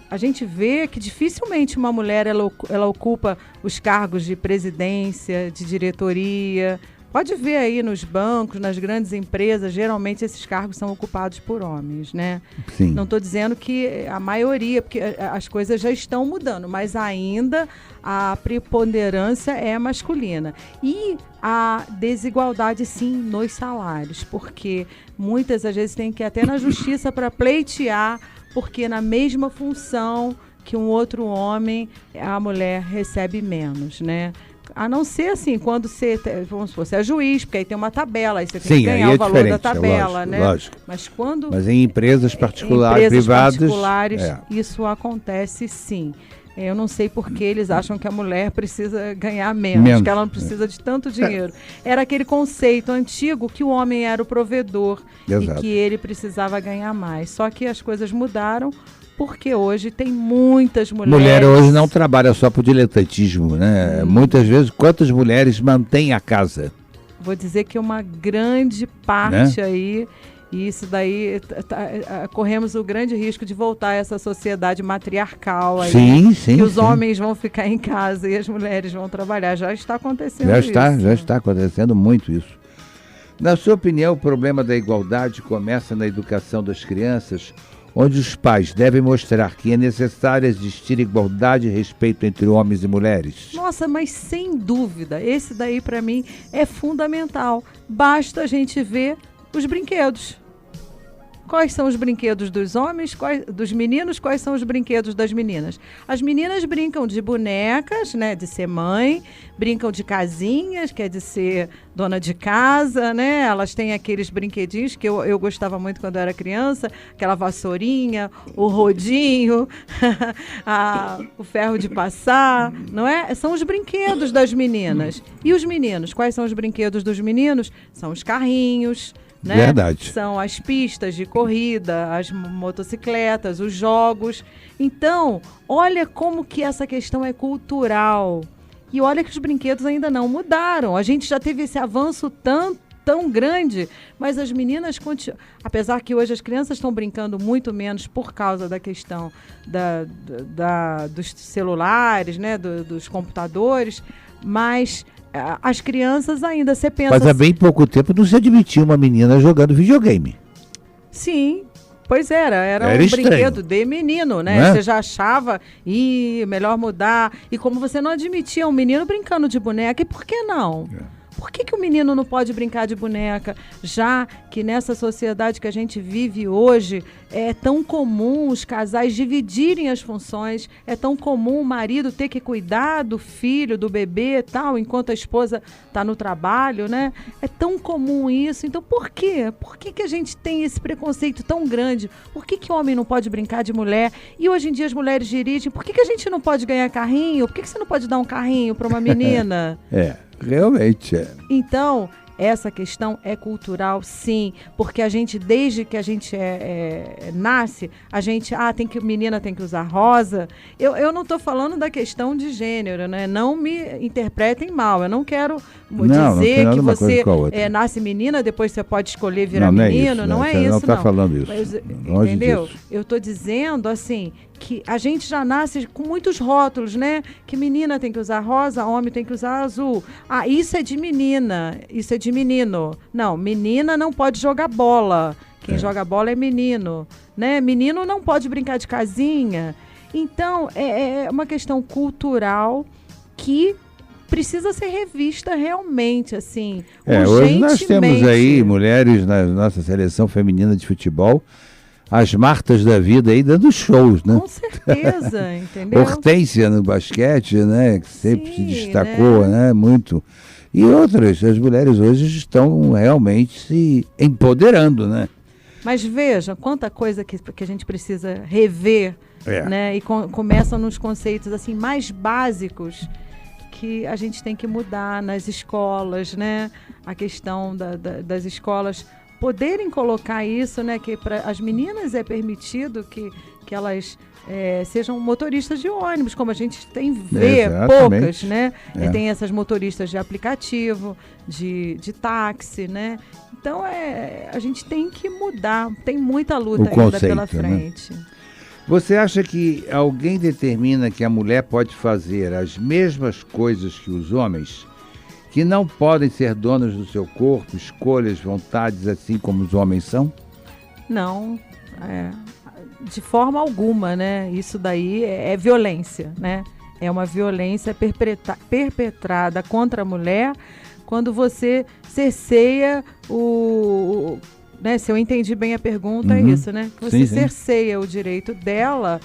A gente vê que dificilmente uma mulher ela ocupa os cargos de presidência, de diretoria. Pode ver aí nos bancos, nas grandes empresas, geralmente esses cargos são ocupados por homens, né? Sim. Não estou dizendo que a maioria, porque as coisas já estão mudando, mas ainda a preponderância é masculina. E a desigualdade, sim, nos salários, porque muitas às vezes tem que ir até na justiça para pleitear, porque na mesma função que um outro homem, a mulher recebe menos, né? A não ser assim, quando você, vamos supor, você é juiz, porque aí tem uma tabela, aí você tem que ganhar o valor da tabela, né? Lógico. Mas em empresas particulares, privadas, isso acontece sim. Eu não sei por que eles acham que a mulher precisa ganhar menos, que ela não precisa de tanto dinheiro. Era aquele conceito antigo que o homem era o provedor. Exato. E que ele precisava ganhar mais. Só que as coisas mudaram porque hoje tem muitas mulheres... Mulher hoje não trabalha só por diletantismo, né? Muitas vezes, quantas mulheres mantêm a casa? Vou dizer que uma grande parte aí... E isso daí, corremos o grande risco de voltar a essa sociedade matriarcal aí. Sim. Que os homens vão ficar em casa e as mulheres vão trabalhar. Já está acontecendo isso. Já está acontecendo muito isso. Na sua opinião, o problema da igualdade começa na educação das crianças, onde os pais devem mostrar que é necessário existir igualdade e respeito entre homens e mulheres? Nossa, mas sem dúvida, esse daí para mim é fundamental. Basta a gente ver os brinquedos. Quais são os brinquedos dos homens, dos meninos, quais são os brinquedos das meninas? As meninas brincam de bonecas, né, de ser mãe, brincam de casinhas, que é de ser dona de casa, né? Elas têm aqueles brinquedinhos que eu gostava muito quando eu era criança, aquela vassourinha, o rodinho, o ferro de passar, não é? São os brinquedos das meninas. E os meninos, quais são os brinquedos dos meninos? São os carrinhos, né? Verdade. São as pistas de corrida, as motocicletas, os jogos. Então, olha como que essa questão é cultural. E olha que os brinquedos ainda não mudaram. A gente já teve esse avanço tão grande, mas as meninas continuam. Apesar que hoje as crianças estão brincando muito menos por causa da questão dos celulares, né? Dos computadores, mas... As crianças ainda, você pensa... Mas há bem pouco tempo não se admitia uma menina jogando videogame. Sim, pois era um estranho. Brinquedo de menino, né? Você já achava, melhor mudar. E como você não admitia um menino brincando de boneca, e por que não? Por que o menino não pode brincar de boneca, já que nessa sociedade que a gente vive hoje é tão comum os casais dividirem as funções, é tão comum o marido ter que cuidar do filho, do bebê e tal, enquanto a esposa está no trabalho, né? É tão comum isso. Então, por quê? Por que a gente tem esse preconceito tão grande? Por que o homem não pode brincar de mulher? E hoje em dia as mulheres dirigem. Por que a gente não pode ganhar carrinho? Por que você não pode dar um carrinho para uma menina? Realmente é. Então, essa questão é cultural, sim, porque a gente, desde que a gente nasce, a gente, menina tem que usar rosa. Eu não estou falando da questão de gênero, né? Não me interpretem mal, eu não quero dizer que você nasce menina, depois você pode escolher virar menino, não é isso, não. Não está falando isso. Mas, entendeu? Eu estou dizendo, assim, que a gente já nasce com muitos rótulos, né? Que menina tem que usar rosa, homem tem que usar azul. Isso é de menina, isso é de menino. Não, menina não pode jogar bola. Quem joga bola é menino, né? Menino não pode brincar de casinha. Então, é uma questão cultural que precisa ser revista realmente, assim, urgentemente. Hoje nós temos aí mulheres na nossa seleção feminina de futebol, as Martas da vida aí dando shows, né? Com certeza, entendeu? Hortência no basquete, né? Que sempre se destacou, né? Muito. E outras, as mulheres hoje estão realmente se empoderando, né? Mas veja, quanta coisa que a gente precisa rever, né? E começa nos conceitos assim mais básicos que a gente tem que mudar nas escolas, né? A questão das escolas poderem colocar isso, né, que para as meninas é permitido que elas sejam motoristas de ônibus, como a gente vê poucas, né? Tem essas motoristas de aplicativo, de táxi, né? Então a gente tem que mudar, tem muita luta ainda pela frente. Né? Você acha que alguém determina que a mulher pode fazer as mesmas coisas que os homens? Que não podem ser donas do seu corpo, escolhas, vontades, assim como os homens são? Não, de forma alguma, né? Isso daí é violência, né? É uma violência perpetrada contra a mulher quando você cerceia né? Se eu entendi bem a pergunta, é isso, né? Que você cerceia o direito dela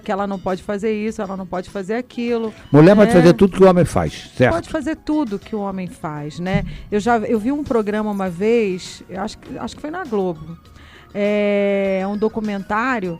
que ela não pode fazer isso, ela não pode fazer aquilo. Mulher pode fazer tudo que o homem faz, certo? Pode fazer tudo que o homem faz, né? Eu vi um programa uma vez, acho que foi na Globo, um documentário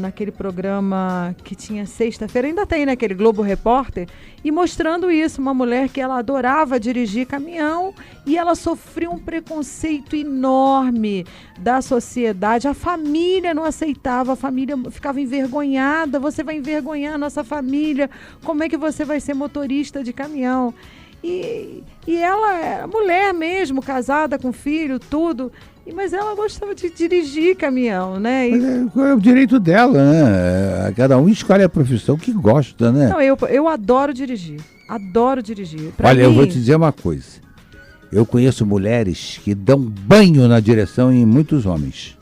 naquele programa que tinha sexta-feira, ainda tem, né, aquele Globo Repórter, e mostrando isso, uma mulher que ela adorava dirigir caminhão e ela sofreu um preconceito enorme da sociedade, a família não aceitava, a família ficava envergonhada, você vai envergonhar a nossa família, como é que você vai ser motorista de caminhão? E ela era mulher mesmo, casada com filho, tudo, mas ela gostava de dirigir caminhão, né? É o direito dela, né? Cada um escolhe a profissão que gosta, né? Não, eu adoro dirigir. Adoro dirigir. Eu vou te dizer uma coisa. Eu conheço mulheres que dão banho na direção em muitos homens.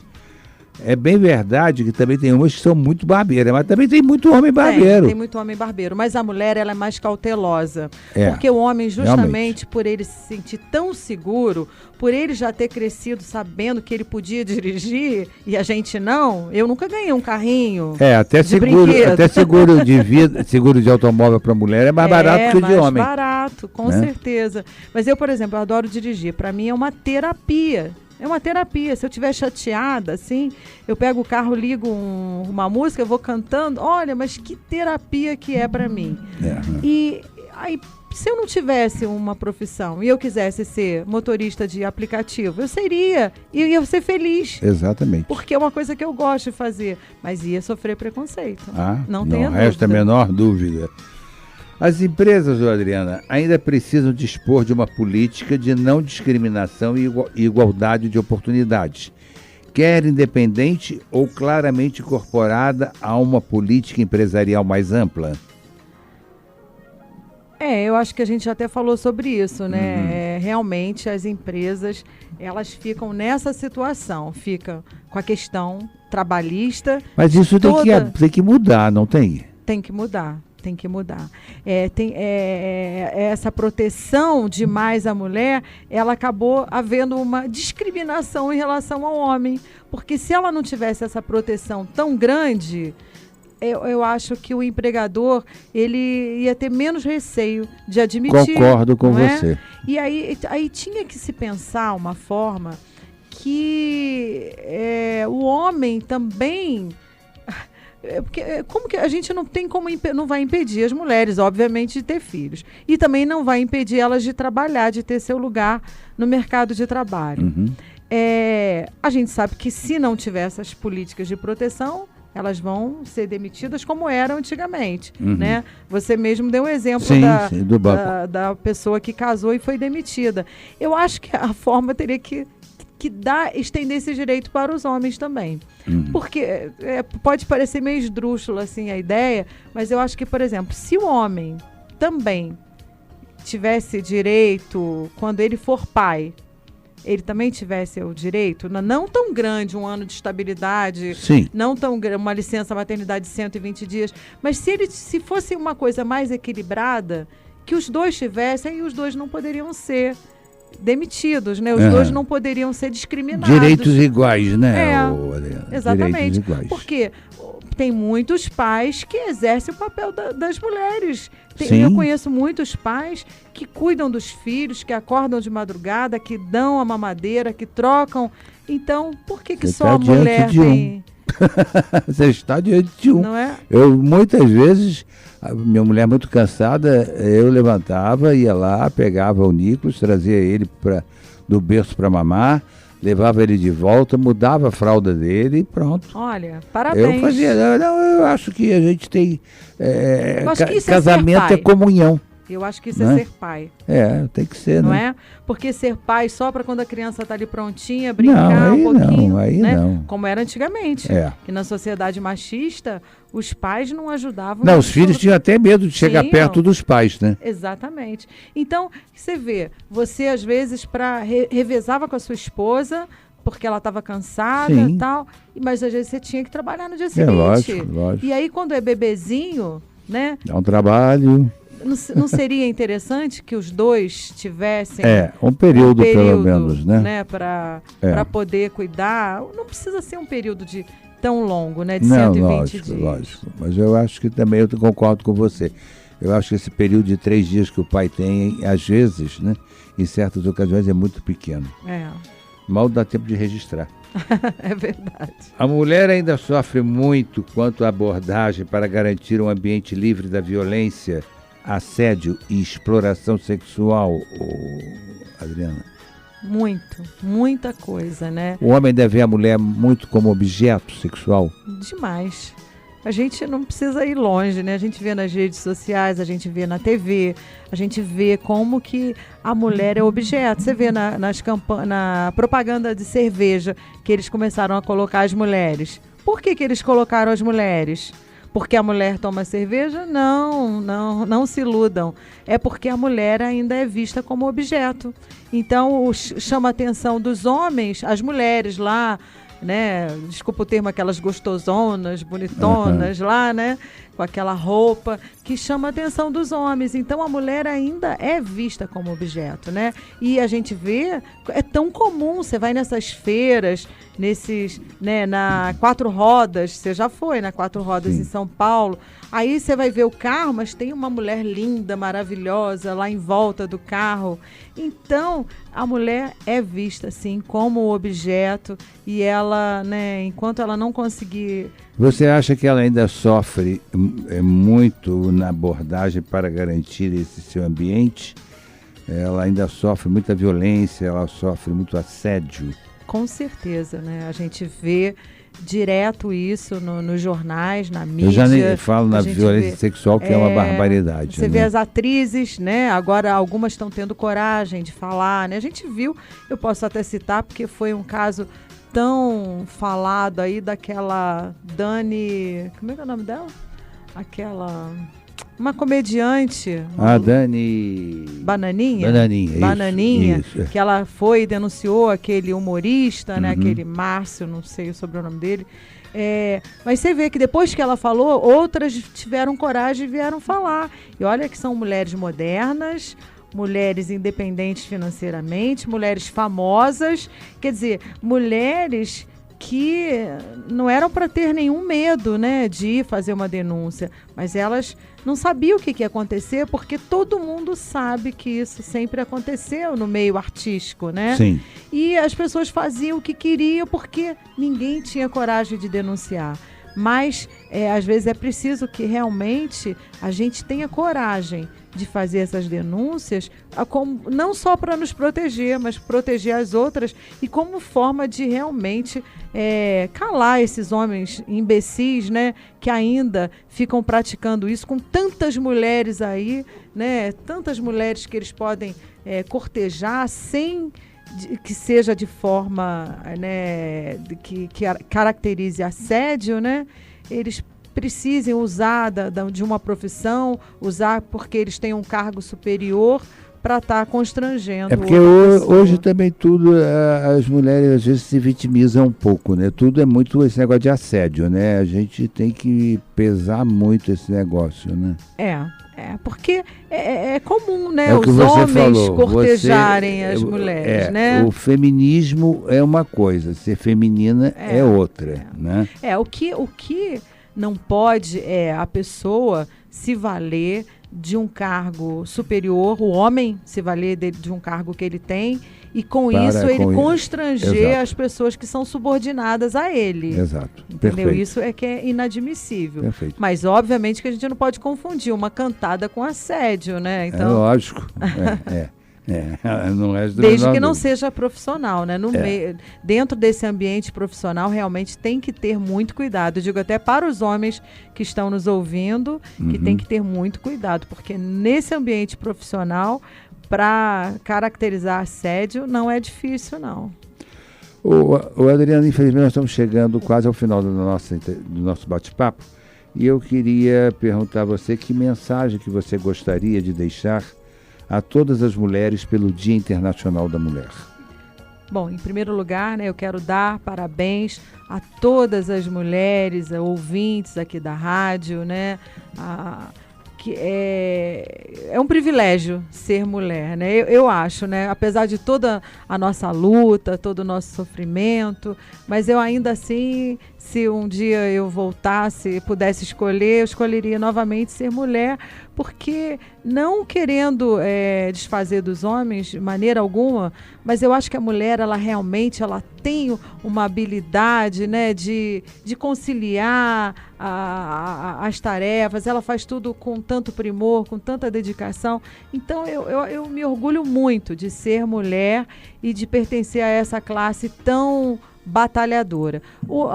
É bem verdade que também tem umas que são muito barbeiras, mas também tem muito homem barbeiro. Tem muito homem barbeiro, mas a mulher ela é mais cautelosa. Porque o homem, justamente realmente, por ele se sentir tão seguro, por ele já ter crescido sabendo que ele podia dirigir e a gente não, eu nunca ganhei um carrinho. Até seguro de vida, seguro de automóvel para mulher é mais barato que o de homem. É mais barato, com certeza. Mas eu, por exemplo, eu adoro dirigir. Para mim é uma terapia. É uma terapia. Se eu estiver chateada, assim, eu pego o carro, ligo uma música, eu vou cantando. Olha, mas que terapia que é para mim. E aí, se eu não tivesse uma profissão e eu quisesse ser motorista de aplicativo, eu seria. E eu ia ser feliz. Exatamente. Porque é uma coisa que eu gosto de fazer. Mas ia sofrer preconceito. Não tenha dúvida. Não resta a menor dúvida. As empresas, Adriana, ainda precisam dispor de uma política de não discriminação e igualdade de oportunidades, quer independente ou claramente incorporada a uma política empresarial mais ampla? Eu acho que a gente já até falou sobre isso, né? Realmente as empresas, elas ficam nessa situação, ficam com a questão trabalhista. Mas isso tem que mudar, não tem? Tem que mudar. Tem que mudar. Essa proteção demais à mulher, ela acabou havendo uma discriminação em relação ao homem. Porque se ela não tivesse essa proteção tão grande, eu acho que o empregador ele ia ter menos receio de admitir. Concordo com você. E aí tinha que se pensar uma forma que o homem também... Porque como que a gente não tem como não vai impedir as mulheres, obviamente, de ter filhos. E também não vai impedir elas de trabalhar, de ter seu lugar no mercado de trabalho. Uhum. A gente sabe que se não tiver essas políticas de proteção, elas vão ser demitidas como eram antigamente. Uhum. Né? Você mesmo deu um exemplo da pessoa que casou e foi demitida. Eu acho que a forma teria que estender esse direito para os homens também. Uhum. Porque pode parecer meio esdrúxula assim, a ideia, mas eu acho que, por exemplo, se o homem também tivesse direito, quando ele for pai, ele também tivesse o direito, não tão grande, um ano de estabilidade, sim, não tão uma licença maternidade de 120 dias, mas se fosse uma coisa mais equilibrada, que os dois tivessem, e os dois não poderiam ser demitidos, né? Os dois não poderiam ser discriminados. Direitos iguais, né, Adriana? Exatamente. Direitos iguais. Porque tem muitos pais que exercem o papel das mulheres. Eu conheço muitos pais que cuidam dos filhos, que acordam de madrugada, que dão a mamadeira, que trocam. Então, por que só a mulher tem... Você está diante de um. Não é? Eu, muitas vezes, minha mulher muito cansada, eu levantava, ia lá, pegava o Nicolas, trazia ele do berço para mamar, levava ele de volta, mudava a fralda dele e pronto. Olha, parabéns. Eu fazia, eu acho que a gente tem... casamento é comunhão. Eu acho que isso é ser pai. Tem que ser, não né? é? Porque ser pai só para quando a criança está ali prontinha, brincar um pouquinho. Não, aí né? não. Como era antigamente. Que na sociedade machista, os pais não ajudavam. Não, os filhos tinham até medo de chegar perto dos pais, né? Exatamente. Então, você vê, você às vezes revezava com a sua esposa, porque ela estava cansada e tal, mas às vezes você tinha que trabalhar no dia seguinte. Lógico. E aí, quando é bebezinho, né? Dá um trabalho... Não seria interessante que os dois tivessem um período pelo menos, né? Para poder cuidar. Não precisa ser um período tão longo, né? De 120 dias. Lógico. Mas eu acho que também eu concordo com você. Eu acho que esse período de 3 dias que o pai tem, às vezes, né? Em certas ocasiões é muito pequeno. Mal dá tempo de registrar. É verdade. A mulher ainda sofre muito quanto à abordagem para garantir um ambiente livre da violência, assédio e exploração sexual, Adriana? Muita coisa, né? O homem deve ver a mulher muito como objeto sexual? Demais. A gente não precisa ir longe, né? A gente vê nas redes sociais, a gente vê na TV, a gente vê como que a mulher é objeto. Você vê na propaganda de cerveja que eles começaram a colocar as mulheres. Por que eles colocaram as mulheres? Porque a mulher toma cerveja? Não se iludam. É porque a mulher ainda é vista como objeto. Então, chama a atenção dos homens, as mulheres lá, né? Desculpa o termo, aquelas gostosonas, bonitonas lá, né? Com aquela roupa que chama a atenção dos homens. Então, a mulher ainda é vista como objeto, né? E a gente vê, é tão comum, você vai nessas feiras, na Quatro Rodas, você já foi na Quatro Rodas em São Paulo, aí você vai ver o carro, mas tem uma mulher linda, maravilhosa lá em volta do carro. Então, a mulher é vista, assim, como objeto e ela, né, enquanto ela não conseguir... Você acha que ela ainda sofre muito na abordagem para garantir esse seu ambiente? Ela ainda sofre muita violência, ela sofre muito assédio? Com certeza, né? A gente vê direto isso nos jornais, na mídia. Eu já nem falo na violência sexual, que é uma barbaridade. Você vê as atrizes, né? Agora algumas estão tendo coragem de falar, né? A gente viu, eu posso até citar, porque foi um caso tão falado aí daquela Dani... Como é que é o nome dela? Aquela... uma comediante. A Dani... Bananinha? Bananinha, isso. Que ela foi e denunciou aquele humorista, né? Aquele Márcio, não sei o sobrenome dele. Mas você vê que depois que ela falou, outras tiveram coragem e vieram falar. E olha que são mulheres modernas, mulheres independentes financeiramente, mulheres famosas, quer dizer, mulheres que não eram para ter nenhum medo, né, de ir fazer uma denúncia, mas elas não sabiam o que ia acontecer, porque todo mundo sabe que isso sempre aconteceu no meio artístico, né? Sim. E as pessoas faziam o que queriam porque ninguém tinha coragem de denunciar. Mas, às vezes, é preciso que realmente a gente tenha coragem de fazer essas denúncias, não só para nos proteger, mas proteger as outras e como forma de realmente calar esses homens imbecis, né, que ainda ficam praticando isso com tantas mulheres aí, né, tantas mulheres que eles podem cortejar sem que seja de forma, né, que caracterize assédio, né? Eles precisem usar de uma profissão, usar porque eles têm um cargo superior para estar constrangendo. É porque hoje também tudo, as mulheres às vezes se vitimizam um pouco, né? Tudo é muito esse negócio de assédio, né? A gente tem que pesar muito esse negócio, né? Porque é comum, né, os homens cortejarem as mulheres, né? O feminismo é uma coisa, ser feminina é outra, né? O que não pode é a pessoa se valer de um cargo superior, o homem se valer de um cargo que ele tem e com isso ele constranger as pessoas que são subordinadas a ele. Exato. Entendeu? Perfeito. Isso é que é inadmissível. Perfeito. Mas obviamente que a gente não pode confundir uma cantada com assédio, né? Então, é lógico. Não é desde que não seja profissional, né? Dentro desse ambiente profissional, realmente tem que ter muito cuidado. Eu digo até para os homens que estão nos ouvindo, que tem que ter muito cuidado, porque nesse ambiente profissional, para caracterizar assédio, não é difícil, não. O Adriano, infelizmente, nós estamos chegando quase ao final do nosso bate-papo, e eu queria perguntar a você que mensagem que você gostaria de deixar a todas as mulheres pelo Dia Internacional da Mulher. Bom, em primeiro lugar, né, eu quero dar parabéns a todas as mulheres, ouvintes aqui da rádio, né, que é um privilégio ser mulher, né? Eu acho, né? Apesar de toda a nossa luta, todo o nosso sofrimento, mas eu ainda assim, se um dia eu voltasse, pudesse escolher, eu escolheria novamente ser mulher, porque não querendo desfazer dos homens de maneira alguma, mas eu acho que a mulher, ela realmente tem uma habilidade, né, de conciliar as tarefas, ela faz tudo com tanto primor, com tanta dedicação. Então eu me orgulho muito de ser mulher e de pertencer a essa classe tão batalhadora.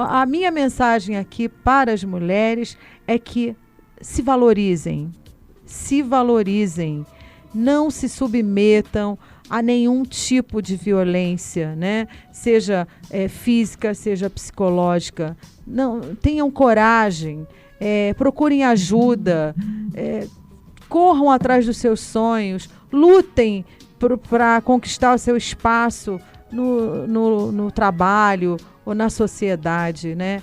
A minha mensagem aqui para as mulheres é que se valorizem, não se submetam a nenhum tipo de violência, né? Seja física, seja psicológica. Não, tenham coragem, procurem ajuda, corram atrás dos seus sonhos, lutem para conquistar o seu espaço no trabalho ou na sociedade, né?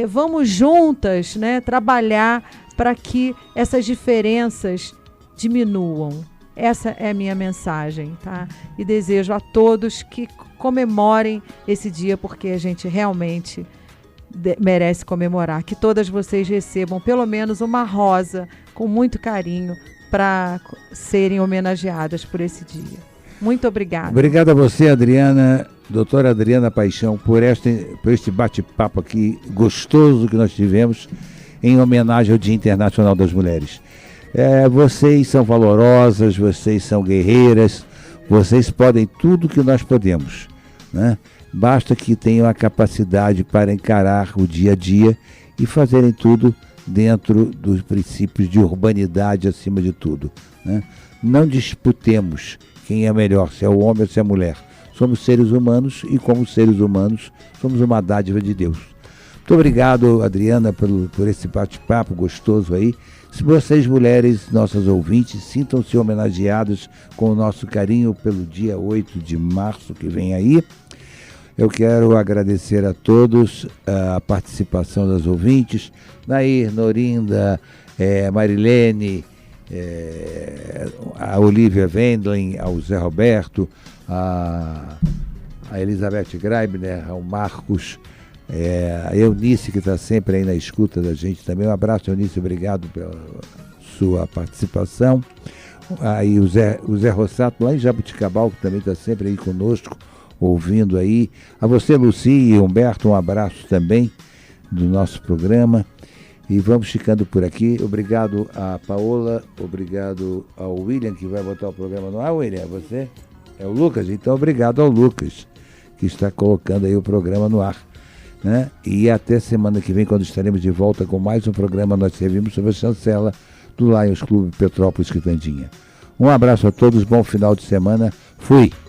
Vamos juntas, né, trabalhar para que essas diferenças diminuam. Essa é a minha mensagem, tá? E desejo a todos que comemorem esse dia, porque a gente realmente merece comemorar. Que todas vocês recebam pelo menos uma rosa com muito carinho para serem homenageadas por esse dia. Muito obrigada. Obrigado a você, Adriana, doutora Adriana Paixão, por este bate-papo aqui gostoso que nós tivemos em homenagem ao Dia Internacional das Mulheres. Vocês são valorosas, vocês são guerreiras, vocês podem tudo que nós podemos, né? Basta que tenham a capacidade para encarar o dia a dia e fazerem tudo dentro dos princípios de urbanidade acima de tudo, né? Não disputemos quem é melhor, se é o homem ou se é a mulher. Somos seres humanos e, como seres humanos, somos uma dádiva de Deus. Muito obrigado, Adriana, por esse bate-papo gostoso aí. Se vocês, mulheres, nossas ouvintes, sintam-se homenageadas com o nosso carinho pelo dia 8 de março que vem aí. Eu quero agradecer a todos a participação das ouvintes, Nair, Norinda, Marilene, a Olivia Wendling, ao Zé Roberto, a Elizabeth Greibner, ao Marcos, a Eunice, que está sempre aí na escuta da gente também. Um abraço, Eunice, obrigado pela sua participação. Aí o Zé Rossato, lá em Jabuticabal, que também está sempre aí conosco, ouvindo aí. A você, Luci e Humberto, um abraço também do nosso programa. E vamos ficando por aqui. Obrigado a Paola, obrigado ao William, que vai botar o programa no ar. William, você? É o Lucas? Então, obrigado ao Lucas, que está colocando aí o programa no ar. Né? E até semana que vem, quando estaremos de volta com mais um programa, nós servimos sobre a chancela do Lions Clube Petrópolis Quitandinha. Um abraço a todos, bom final de semana. Fui!